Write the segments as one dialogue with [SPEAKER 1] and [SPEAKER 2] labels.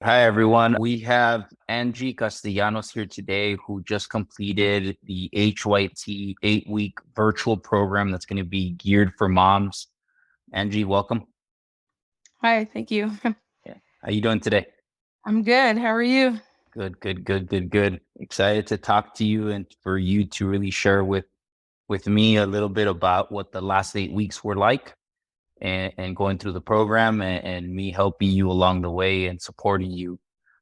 [SPEAKER 1] Hi, everyone. We have Angie Castellanos here today, who just completed the HYT 8-week virtual program that's going to be geared for moms. Angie, welcome.
[SPEAKER 2] Hi, thank you.
[SPEAKER 1] Yeah. How you doing today?
[SPEAKER 2] I'm good. How are you?
[SPEAKER 1] Good. Excited to talk to you and for you to really share with me a little bit about what the last 8 weeks were like and going through the program and me helping you along the way and supporting you.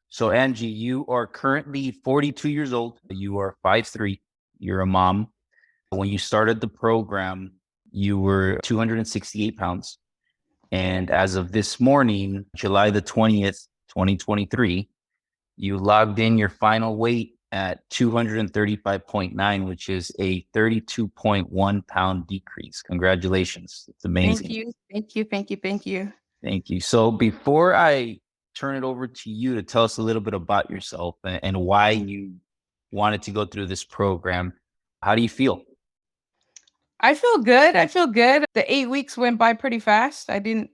[SPEAKER 1] So, Angie, you are currently 42 years old. You are 5'3". You're a mom. When you started the program, you were 268 pounds. And as of this morning, July the 20th, 2023, you logged in your final weight at 235.9, which is a 32.1 pound decrease. Congratulations. It's
[SPEAKER 2] Thank
[SPEAKER 1] amazing.
[SPEAKER 2] you. Thank you. Thank you. Thank you.
[SPEAKER 1] Thank you. So before I turn it over to you to tell us a little bit about yourself and why you wanted to go through this program, how do you feel?
[SPEAKER 2] I feel good. I feel good. The 8 weeks went by pretty fast. I didn't,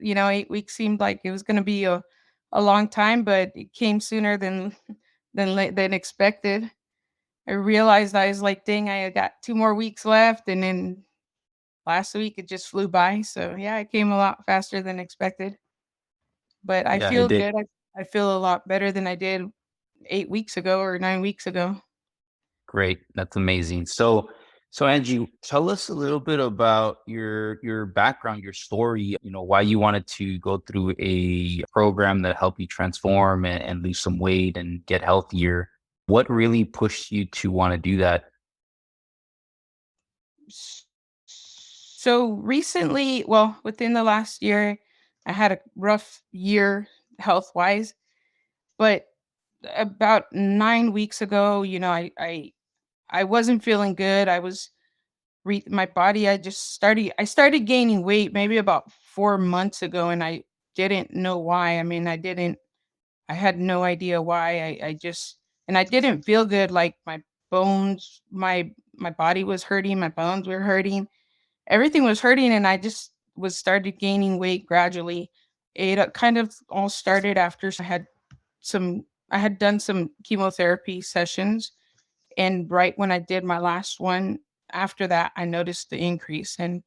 [SPEAKER 2] 8 weeks seemed like it was going to be a long time, but it came sooner than expected. I realized I was like, dang, I got 2 more weeks left, and then last week it just flew by. So yeah, it came a lot faster than expected. But I
[SPEAKER 1] Yeah, it
[SPEAKER 2] feel
[SPEAKER 1] did.
[SPEAKER 2] good. I feel a lot better than I did 8 weeks ago or 9 weeks ago.
[SPEAKER 1] Great. That's amazing. So Angie, tell us a little bit about your background, your story, why you wanted to go through a program that helped you transform and lose some weight and get healthier. What really pushed you to want to do that?
[SPEAKER 2] So recently, well, within the last year, I had a rough year health wise, but about 9 weeks ago, I wasn't feeling good. My body. I started gaining weight maybe about 4 months ago, and I didn't know why. I mean, I had no idea why. I just and I didn't feel good. Like my bones, my body was hurting, my bones were hurting, everything was hurting, and I just was started gaining weight gradually. It kind of all started after some I had done some chemotherapy sessions, and right when I did my last one, after that I noticed the increase, and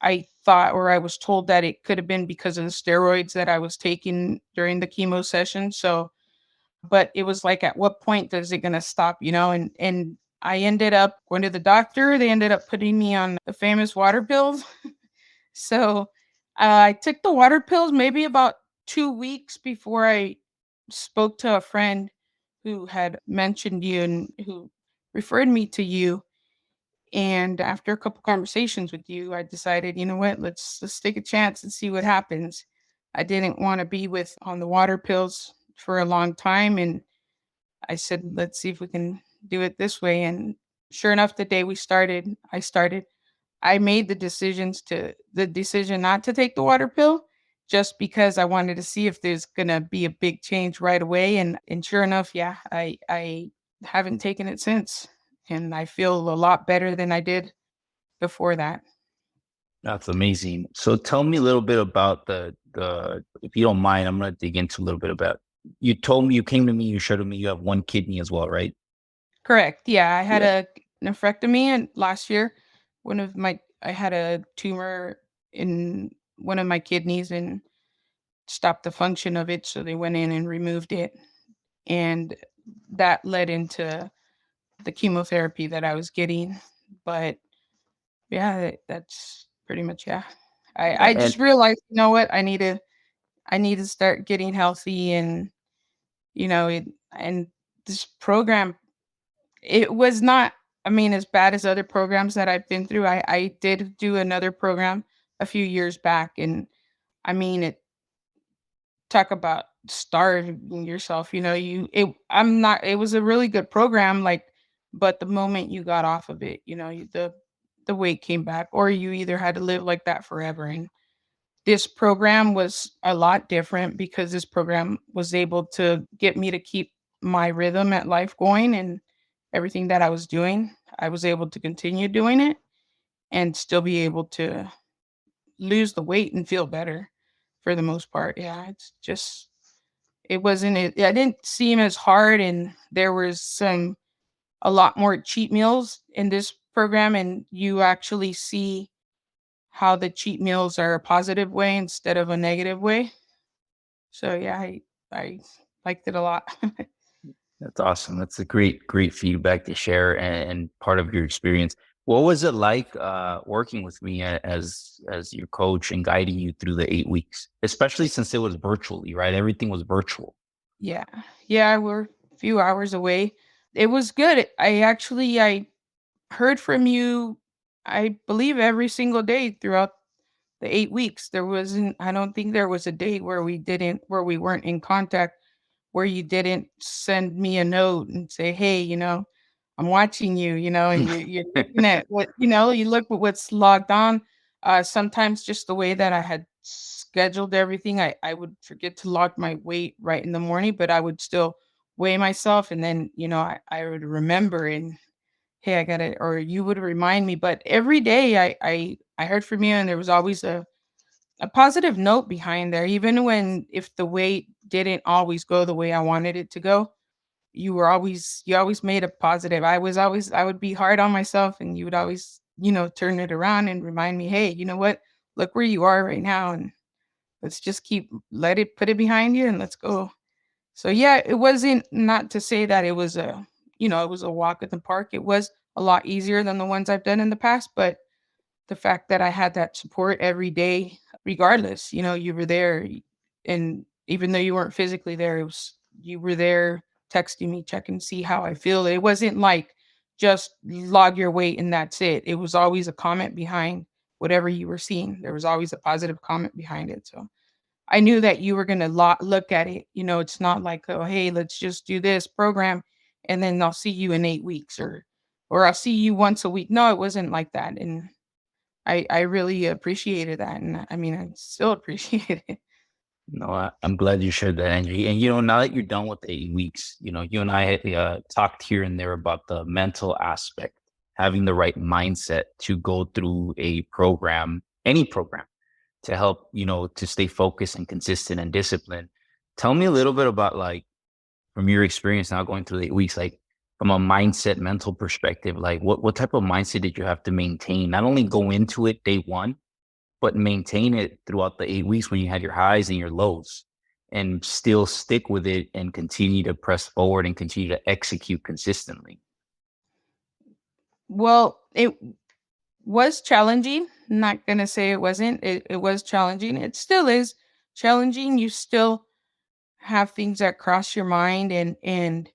[SPEAKER 2] I thought, or I was told, that it could have been because of the steroids that I was taking during the chemo session. So, but it was like, at what point is it going to stop, and I ended up going to the doctor. They ended up putting me on the famous water pills. So I took the water pills maybe about 2 weeks before I spoke to a friend who had mentioned you and who referred me to you. And after a couple conversations with you, I decided, you know what, let's take a chance and see what happens. I didn't want to be with on the water pills for a long time, and I said, let's see if we can do it this way. And sure enough, the day I made the decision not to take the water pill, just because I wanted to see if there's gonna be a big change right away. And sure enough, yeah, I haven't taken it since, and I feel a lot better than I did before that.
[SPEAKER 1] That's amazing. So tell me a little bit about if you don't mind, I'm gonna dig into a little bit about. You told me you came to me, you showed me you have one kidney as well, right?
[SPEAKER 2] Correct. Yeah, I had
[SPEAKER 1] Yeah.
[SPEAKER 2] a nephrectomy and last year. I had a tumor in one of my kidneys and stopped the function of it, so they went in and removed it, and that led into the chemotherapy that I was getting. But yeah, that's pretty much, yeah. I
[SPEAKER 1] And
[SPEAKER 2] just realized, you know what, I need to start getting healthy, and it and this program, it was not, I mean, as bad as other programs that I've been through. I did do another program a few years back, and I mean, it talk about starving yourself, you it I'm not it was a really good program, like, but the moment you got off of it, the weight came back, or you either had to live like that forever. And this program was a lot different, because this program was able to get me to keep my rhythm at life going, and everything that I was doing, I was able to continue doing it and still be able to lose the weight and feel better for the most part. Yeah, it's just It didn't seem as hard, and there was some a lot more cheat meals in this program, and you actually see how the cheat meals are a positive way instead of a negative way. So yeah, I liked it a lot.
[SPEAKER 1] That's awesome. That's a great feedback to share and part of your experience. What was it like working with me as your coach and guiding you through the 8 weeks, especially since it was virtually, right? Everything was virtual.
[SPEAKER 2] Yeah. Yeah, we're a few hours away. It was good. I heard from you, I believe, every single day throughout the 8 weeks. I don't think there was a day where we weren't in contact, where you didn't send me a note and say, "Hey, I'm watching you," and you're looking at you look at what's logged on. Sometimes just the way that I had scheduled everything, I would forget to log my weight right in the morning, but I would still weigh myself, and then, I would remember, and, "Hey, I gotta," or you would remind me, but every day I heard from you, and there was always a positive note behind there, even when if the weight didn't always go the way I wanted it to go, you always made a positive. I would be hard on myself, and you would always, turn it around and remind me, "Hey, you know what? Look where you are right now, and let's just put it behind you, and let's go." So yeah, it wasn't, not to say that it was a walk in the park. It was a lot easier than the ones I've done in the past, but the fact that I had that support every day, regardless, you were there, and even though you weren't physically there, you were there texting me, checking to see how I feel. It wasn't like just log your weight and that's it. It was always a comment behind whatever you were seeing. There was always a positive comment behind it. So I knew that you were going to look at it. It's not like, oh, hey, let's just do this program and then I'll see you in 8 weeks, or I'll see you once a week. No, it wasn't like that. And I really appreciated that, and I mean, I still appreciate it.
[SPEAKER 1] No, I'm glad you shared that, Angie. And now that you're done with the 8 weeks, you and I talked here and there about the mental aspect, having the right mindset to go through a program, any program, to help to stay focused and consistent and disciplined. Tell me a little bit about, like, from your experience now going through the 8 weeks, like from a mindset, mental perspective, like what type of mindset did you have to maintain? Not only go into it day one, but maintain it throughout the 8 weeks when you had your highs and your lows, and still stick with it and continue to press forward and continue to execute consistently.
[SPEAKER 2] Well, it was challenging, not gonna say it wasn't. It was challenging, it still is challenging. You still have things that cross your mind, and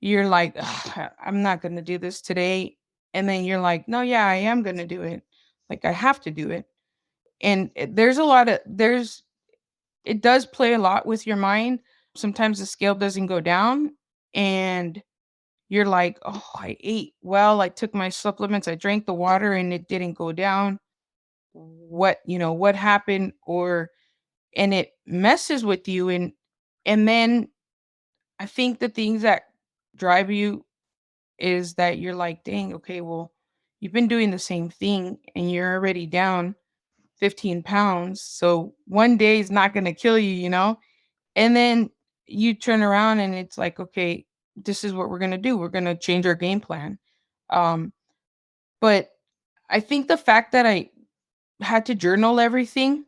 [SPEAKER 2] you're like, "Ugh, I'm not gonna do this today," and then you're like, "No, yeah, I am gonna do it. Like, I have to do it." And there's a lot of there's it does play a lot with your mind. Sometimes the scale doesn't go down, and you're like, "Oh, I ate well, I took my supplements, I drank the water, and it didn't go down. What happened?" And it messes with you, and then I think the things that drive you is that you're like, "Dang, okay, well, you've been doing the same thing and you're already down 15 pounds. So one day is not gonna kill you?" And then you turn around and it's like, "Okay, this is what we're gonna do. We're gonna change our game plan." Um, but I think the fact that I had to journal everything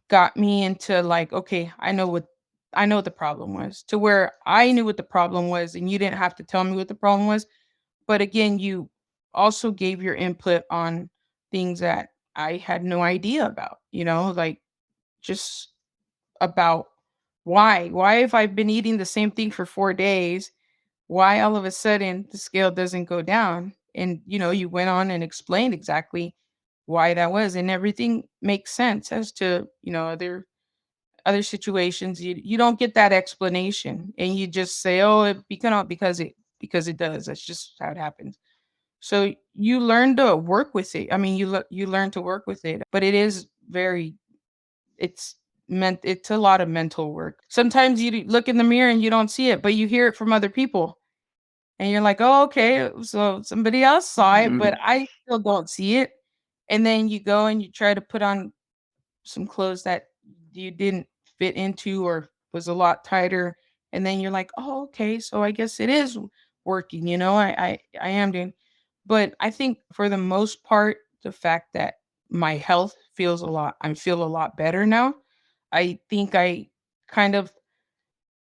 [SPEAKER 2] got me into like, okay, I know what the problem was, to where I knew what the problem was and you didn't have to tell me what the problem was. But again, you also gave your input on things that I had no idea about, like just about why if I've been eating the same thing for 4 days, why all of a sudden the scale doesn't go down? And you went on and explained exactly why that was, and everything makes sense as to, other situations. You don't get that explanation and you just say, "Oh, because it does. That's just how it happens." So you learn to work with it. I mean, you learn to work with it, but it is very it's it's a lot of mental work. Sometimes you look in the mirror and you don't see it, but you hear it from other people. And you're like, "Oh, okay, so somebody else saw it, but
[SPEAKER 1] Mhm.
[SPEAKER 2] I still don't see it." And then you go and you try to put on some clothes that you didn't fit into, or was a lot tighter, and then you're like, "Oh, okay, so I guess it is working, I am doing." But I think for the most part, the fact that my health feels a lot I feel a lot better now. I think I kind of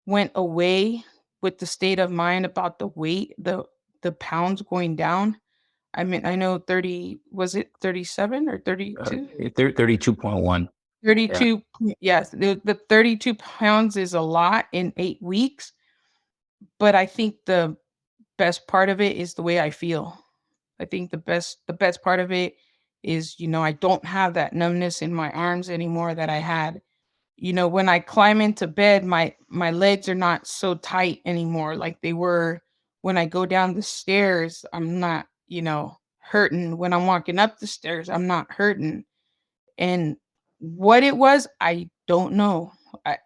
[SPEAKER 2] went away with the state of mind about the weight, the pounds going down. I mean, I know 30, was it 37 or 32?
[SPEAKER 1] 32.1. Yeah.
[SPEAKER 2] 32, yes, the 32 pounds is a lot in 8 weeks, but I think the best part of it is the way I feel. I think the best part of it is, I don't have that numbness in my arms anymore that I had. When I climb into bed, my legs are not so tight anymore like they were when I go down the stairs. I'm not, hurting. When I'm walking up the stairs, I'm not hurting. And what it was, I don't know.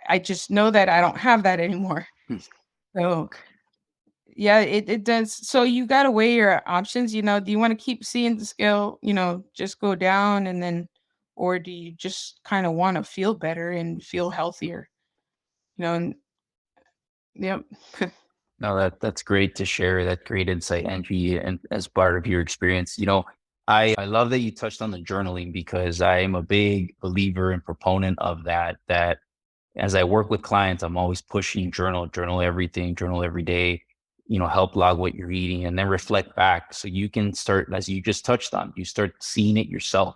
[SPEAKER 2] I just know that I don't have that anymore. So yeah, it does. So you gotta weigh your options. Do you want to keep seeing the scale, just go down, and then, or do you just kind of want to feel better and feel healthier? And yep.
[SPEAKER 1] No, that's great to share that great insight, Angie, and as part of your experience. I love that you touched on the journaling because I am a big believer and proponent of that. That as I work with clients, I'm always pushing journal everything, journal every day, help log what you're eating and then reflect back. So you can start, as you just touched on, you start seeing it yourself.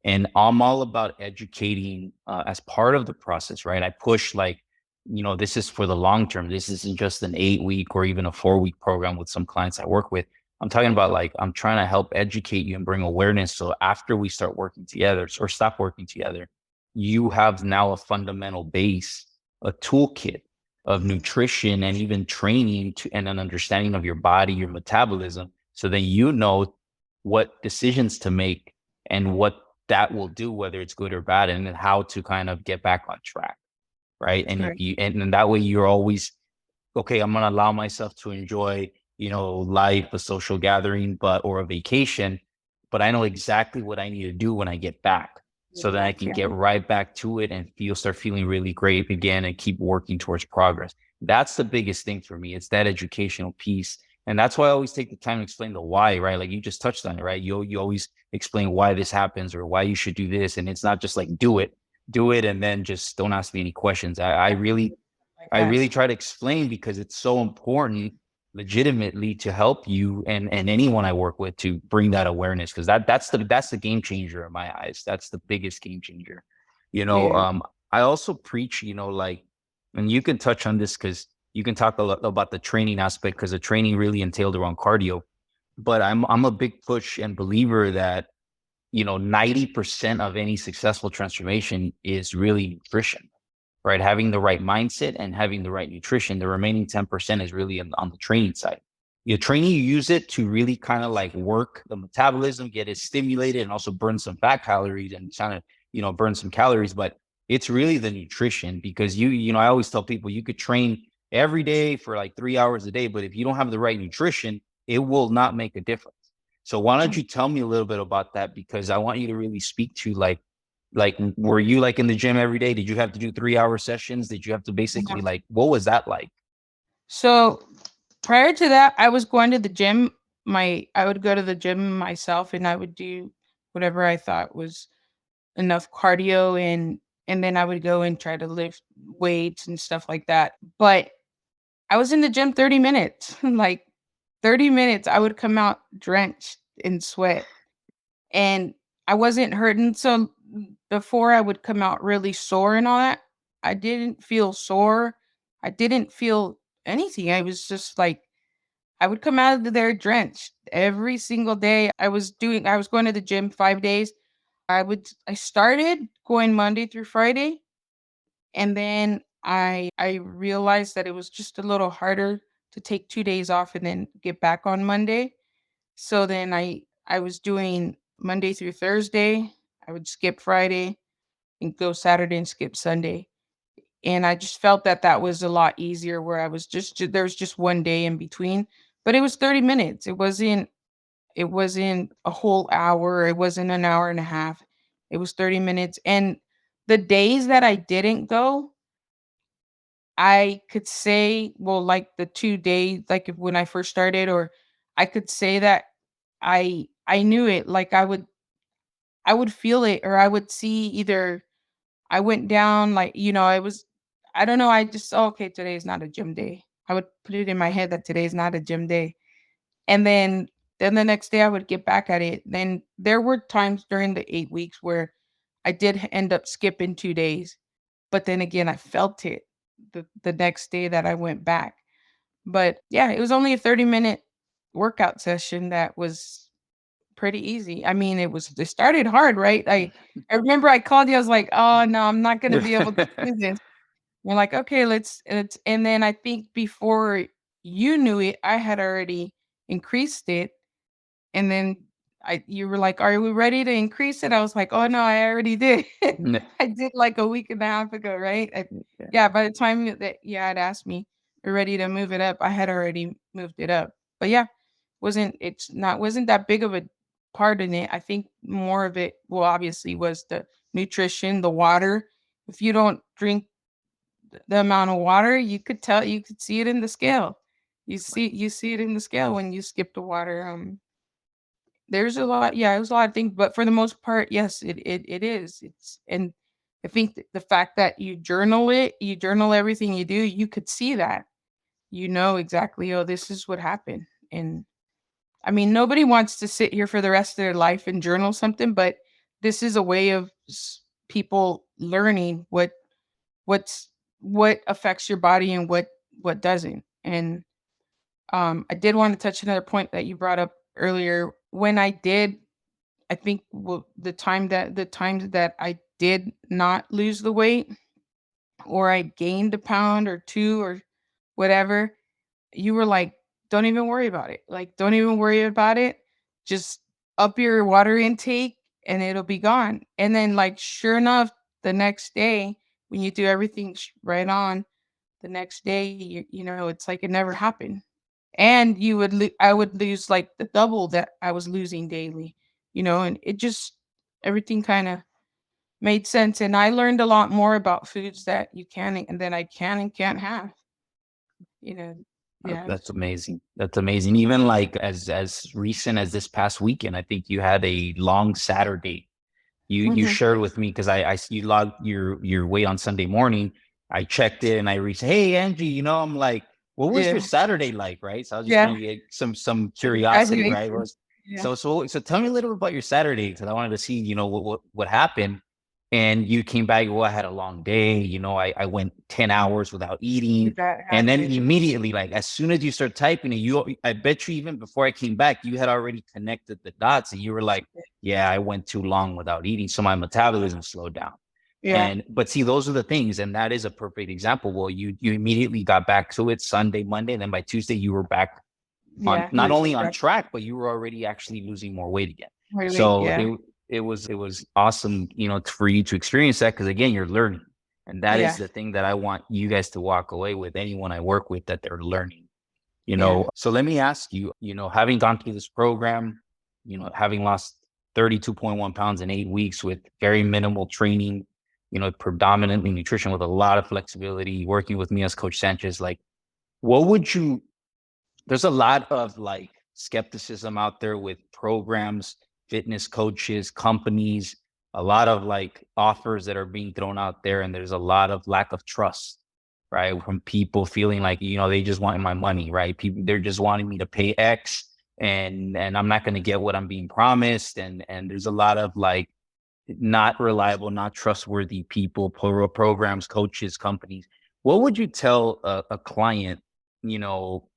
[SPEAKER 1] And I'm all about educating as part of the process, right? I push like, this is for the long term. This isn't just an 8 week or even a 4 week program with some clients I work with. I'm talking about like, I'm trying to help educate you and bring awareness. So after we start working together or stop working together, you have now a fundamental base, a toolkit of nutrition and even training and an understanding of your body, your metabolism. So then what decisions to make and what that will do, whether it's good or bad, and then how to kind of get back on track, right? And if
[SPEAKER 2] Right.
[SPEAKER 1] you and then that way you're always okay, I'm gonna allow myself to enjoy, life, a social gathering, or a vacation, but I know exactly what I need to do when I get back.
[SPEAKER 2] Get
[SPEAKER 1] So that I
[SPEAKER 2] back,
[SPEAKER 1] can
[SPEAKER 2] yeah.
[SPEAKER 1] get right back to it and start feeling really great again and keep working towards progress. That's the biggest thing for me. It's that educational piece. And that's why I always take the time to explain the why, right? Like you just touched on it, right? You always explain why this happens or why you should do this. And it's not just like do it, and then just don't ask me any questions.
[SPEAKER 2] Like
[SPEAKER 1] I
[SPEAKER 2] that.
[SPEAKER 1] really try to explain because it's so important legitimately to help you and anyone I work with to bring that awareness because that's the game changer in my eyes. That's the biggest game changer. You know,
[SPEAKER 2] Yeah.
[SPEAKER 1] um, I also preach, like, and you can touch on this because you can talk a lot about the training aspect because the training really entailed around cardio. But I'm a big push and believer that 90% of any successful transformation is really nutrition, right? Having the right mindset and having the right nutrition. The remaining 10% is really on the training side. Your training, you use it to really kind of like work the metabolism, get it stimulated, and also burn some fat calories and kind of, burn some calories. But it's really the nutrition because I always tell people you could train every day for like 3 hours a day, but if you don't have the right nutrition, it will not make a difference. So why don't
[SPEAKER 2] Mm.
[SPEAKER 1] you tell me a little bit about that? Because I want you to really speak to like, were you like in the gym every day? Did you have to do 3 hour sessions? Did you have to
[SPEAKER 2] Yeah.
[SPEAKER 1] basically like, what was that like?
[SPEAKER 2] So prior to that, I was going to the gym. I would go to the gym myself, and I would do whatever I thought was enough cardio, and then I would go and try to lift weights and stuff like that. But I was in the gym 30 minutes. Like 30 minutes, I would come out drenched in sweat, and I wasn't hurting. So before I would come out really sore and all that, I didn't feel sore. I didn't feel anything. I was just like, I would come out of there drenched every single day. I was going to the gym 5 days. I started going Monday through Friday, and then I realized that it was just a little harder to take 2 days off and then get back on Monday. So then I was doing Monday through Thursday. I would skip Friday and go Saturday and skip Sunday. And I just felt that that was a lot easier where I was there was just 1 day in between, but it was 30 minutes. It wasn't a whole hour, it wasn't an hour and a half. It was 30 minutes, and the days that I didn't go, I could say, well, like the 2 days, like if when I first started, or I could say that I knew it, like I would feel it, or I would see either I went down, like, I was I don't know, I just, "Oh, okay, today is not a gym day." I would put it in my head that today is not a gym day. And then the next day I would get back at it. Then there were times during the 8 weeks where I did end up skipping 2 days, but then again, I felt it the next day that I went back. But yeah, it was only a 30-minute workout session that was pretty easy. I mean, it started hard, right? I remember I called you, I was like, "Oh, no, I'm not gonna be able to do this." We're like, "Okay, let's," and then I think before you knew it, I had already increased it, and then you were like, "Are we ready to increase it?" I was like, "Oh, no, I already did." I did like a week and a half ago, right? Yeah, by the time that you had asked me, "You're ready to move it up," I had already moved it up. But yeah, wasn't that big of a part in it. I think more of it, well, obviously, was the nutrition, the water. If you don't drink the amount of water, you could see it in the scale. You see it in the scale when you skip the water. There's a lot, yeah, it was a lot of things, but for the most part, yes, it is. And I think the fact that you journal everything you do, you could see that. You know exactly, "Oh, this is what happened." And I mean, nobody wants to sit here for the rest of their life and journal something, but this is a way of people learning what's what affects your body and what doesn't. And I did want to touch another point that you brought up earlier. When I did, I think, well, the times that I did not lose the weight, or I gained a pound or two or whatever, you were like, "Don't even worry about it. Like, don't even worry about it. Just up your water intake and it'll be gone." And then, like, sure enough, the next day, when you do everything right on, the next day, it's like it never happened. And I would lose like the double that I was losing daily, and it just everything kind of made sense. And I learned a lot more about foods that you can and that I can and can't have, you know. Yeah.
[SPEAKER 1] That's amazing. That's amazing. Even like as recent as this past weekend, I think you had a long Saturday. You
[SPEAKER 2] Hmm.
[SPEAKER 1] shared with me because you logged your weight on Sunday morning. I checked it and I reached, "Hey Angie, I'm like, what was your
[SPEAKER 2] Yeah.
[SPEAKER 1] Saturday like?" Right. So I was just
[SPEAKER 2] Yeah.
[SPEAKER 1] trying to get some
[SPEAKER 2] For the
[SPEAKER 1] curiosity, right?
[SPEAKER 2] graduation. Yeah.
[SPEAKER 1] So tell me a little bit about your Saturday because I wanted to see, what happened. And you came back, well, I had a long day, I went 10 hours without eating.
[SPEAKER 2] That
[SPEAKER 1] And then
[SPEAKER 2] happened.
[SPEAKER 1] immediately, like as soon as you start typing it, I bet you even before I came back, you had already connected the dots and you were like, yeah, I went too long without eating. So my metabolism slowed down.
[SPEAKER 2] Yeah.
[SPEAKER 1] And but see, those are the things, and that is a perfect example. Well, you immediately got back to it Sunday, Monday, and then by Tuesday you were back on
[SPEAKER 2] Yeah.
[SPEAKER 1] not only on track, but you were already actually losing more weight again.
[SPEAKER 2] Really.
[SPEAKER 1] So
[SPEAKER 2] Yeah.
[SPEAKER 1] it was awesome, for you to experience that because again, you're learning. And that is
[SPEAKER 2] Yeah.
[SPEAKER 1] the thing that I want you guys to walk away with, anyone I work with, that they're learning.
[SPEAKER 2] Yeah.
[SPEAKER 1] So let me ask you, having gone through this program, having lost 32.1 pounds in 8 weeks with very minimal training, predominantly nutrition with a lot of flexibility, working with me as Coach Sanchez, like, what would you there's a lot of like skepticism out there with programs, fitness coaches, companies, a lot of like offers that are being thrown out there. And there's a lot of lack of trust, right? From people feeling like, they just want my money, right? People, they're just wanting me to pay X and I'm not going to get what I'm being promised. And there's a lot of like not reliable, not trustworthy people, programs, coaches, companies. What would you tell a client, you know,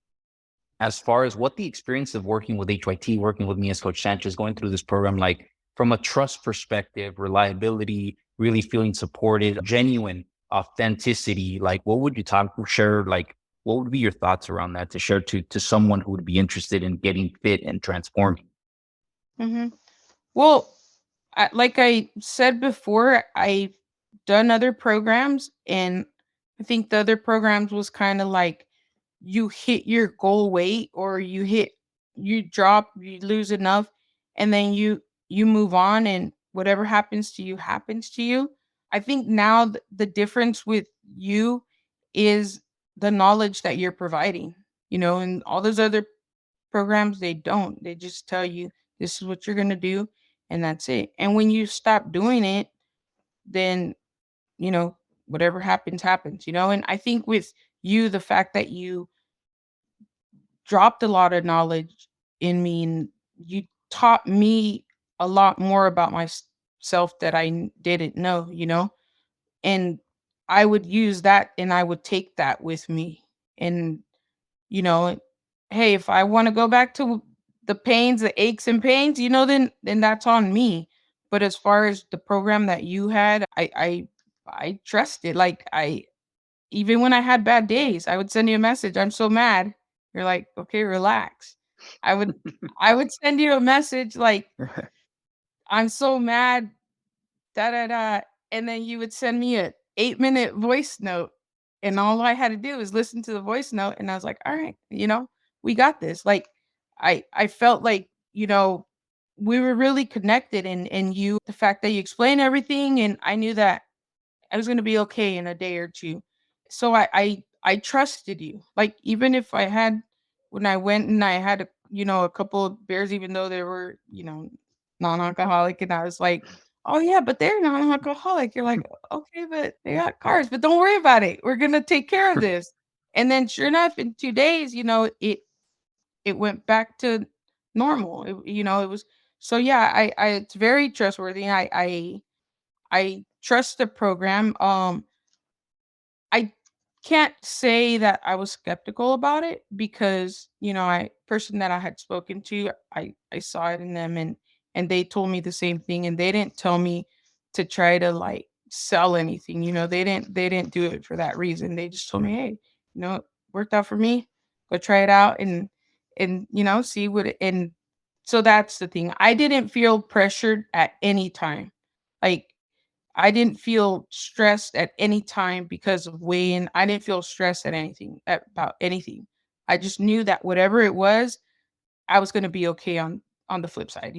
[SPEAKER 1] as far as what the experience of working with HYT, working with me as Coach Sanchez, going through this program, like from a trust perspective, reliability, really feeling supported, genuine authenticity, like what would you share, like what would be your thoughts around that to share to someone who would be interested in getting fit and transforming?
[SPEAKER 2] Hmm. Well, like I said before, I've done other programs, and I think the other programs was kind of like you hit your goal weight, or you drop, you lose enough, and then you move on, and whatever happens to you happens to you. I think now the difference with you is the knowledge that you're providing, and all those other programs, they don't. They just tell you this is what you're going to do and that's it. And when you stop doing it, then, you know, whatever happens happens, And I think with you, the fact that you dropped a lot of knowledge in me and you taught me a lot more about myself that didn't know, And I would use that and I would take that with me. And, you know, hey, if I want to go back to the pains, the aches and pains, then that's on me. But as far as the program that you had, I trusted. Like, I even when I had bad days, I would send you a message. I'm so mad. You're like, okay, relax. I would I would send you a message like, I'm so mad, da da da. And then you would send me a 8-minute voice note. And all I had to do was listen to the voice note. And I was like, all right, we got this. Like, I felt like, we were really connected, and the fact that you explained everything, and I knew that I was gonna be okay in a day or 2. So I trusted you. Like, even if I had when I went and I had a couple of beers, even though they were, non-alcoholic, and I was like, "Oh, yeah, but they're non-alcoholic." You're like, "Okay, but they got cars, but don't worry about it. We're gonna take care of this." And then sure enough, in 2 days, it went back to normal. It was so yeah, I it's very trustworthy. I trust the program. I can't say that I was skeptical about it because, I person that I had spoken to, I saw it in them, and they told me the same thing, and they didn't tell me to try to like sell anything. They didn't do it for that reason. They just told me, "Hey, it worked out for me. Go try it out and see what it." And so that's the thing. I didn't feel pressured at any time. Like, I didn't feel stressed at any time because of weighing. I didn't feel stressed at anything about anything. I just knew that whatever it was, I was gonna be okay on the flip side.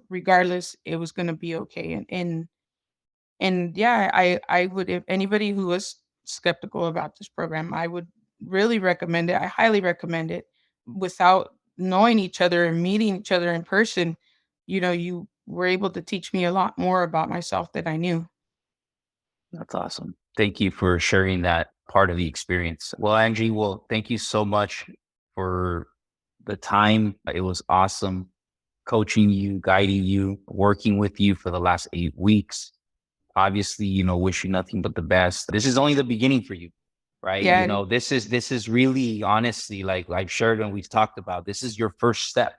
[SPEAKER 2] Regardless, it was gonna be okay. And yeah, I would, if anybody who was skeptical about this program, I would really recommend it. I highly recommend it. Without knowing each other and meeting each other in person, you were able to teach me a lot more about myself than I knew.
[SPEAKER 1] That's awesome. Thank you for sharing that part of the experience. Well, Angie, well, thank you so much for the time. It was awesome coaching you, guiding you, working with you for the last 8 weeks. Obviously, wish you nothing but the best. This is only the beginning for you, right?
[SPEAKER 2] Yeah,
[SPEAKER 1] This is really honestly, like I've shared and we've talked about, this is your first step.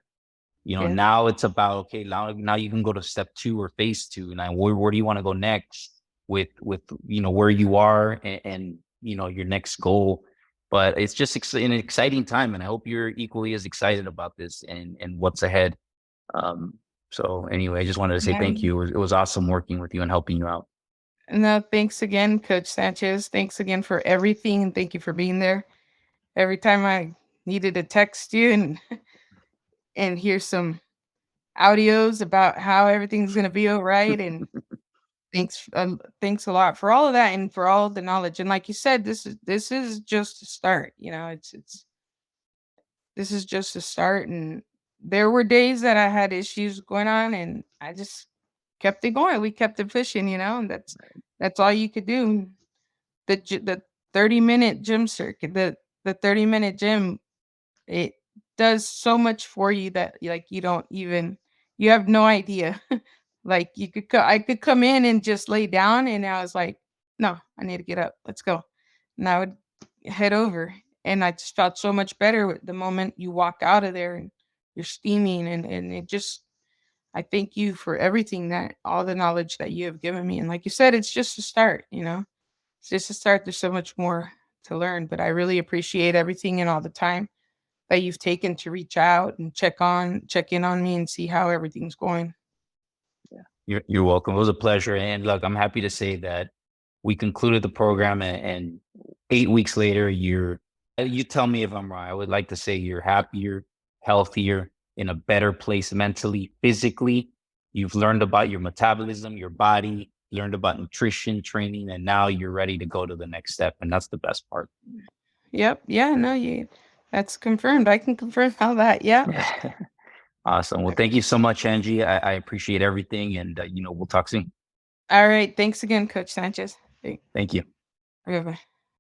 [SPEAKER 2] yes.
[SPEAKER 1] Now it's about, okay, now you can go to step 2 or phase 2. Now where do you want to go next with where you are and your next goal. But it's just an exciting time, and I hope you're equally as excited about this and what's ahead. Um, so anyway, I just wanted to say thank
[SPEAKER 2] Yeah.
[SPEAKER 1] you. It was awesome working with you and helping you out.
[SPEAKER 2] No, thanks again, Coach Sanchez. Thanks again for everything, and thank you for being there. Every time I needed to text you and and hear some audios about how everything's gonna be all right, and thanks a lot for all of that and for all the knowledge. And like you said, this is just a start. It's this is just a start. And there were days that I had issues going on, and I just kept it going. We kept it pushing, and that's all you could do. The 30-minute gym circuit, the 30-minute gym, it does so much for you that, like, you have no idea. Like, I could come in and just lay down, and I was like, "No, I need to get up. Let's go." And I would head over, and I just felt so much better with the moment you walk out of there and you're steaming, and it just I thank you for everything, that all the knowledge that you have given me. And like you said, it's just a start. It's just a start. There's so much more to learn, but I really appreciate everything and all the time that you've taken to reach out and check in on me and see how everything's going.
[SPEAKER 1] You're welcome. It was a pleasure. And look, I'm happy to say that we concluded the program, and 8 weeks later, you tell me if I'm wrong. I would like to say you're happier, healthier, in a better place mentally, physically. You've learned about your metabolism, your body. learned about nutrition training, and now you're ready to go to the next step. And that's the best part.
[SPEAKER 2] Yep. Yeah. No, that's confirmed. I can confirm all that. Yeah.
[SPEAKER 1] Awesome. Well, thank you so much, Angie. I appreciate everything. And, we'll talk soon.
[SPEAKER 2] All right. Thanks again, Coach Sanchez. Hey,
[SPEAKER 1] Thank you.
[SPEAKER 2] bye.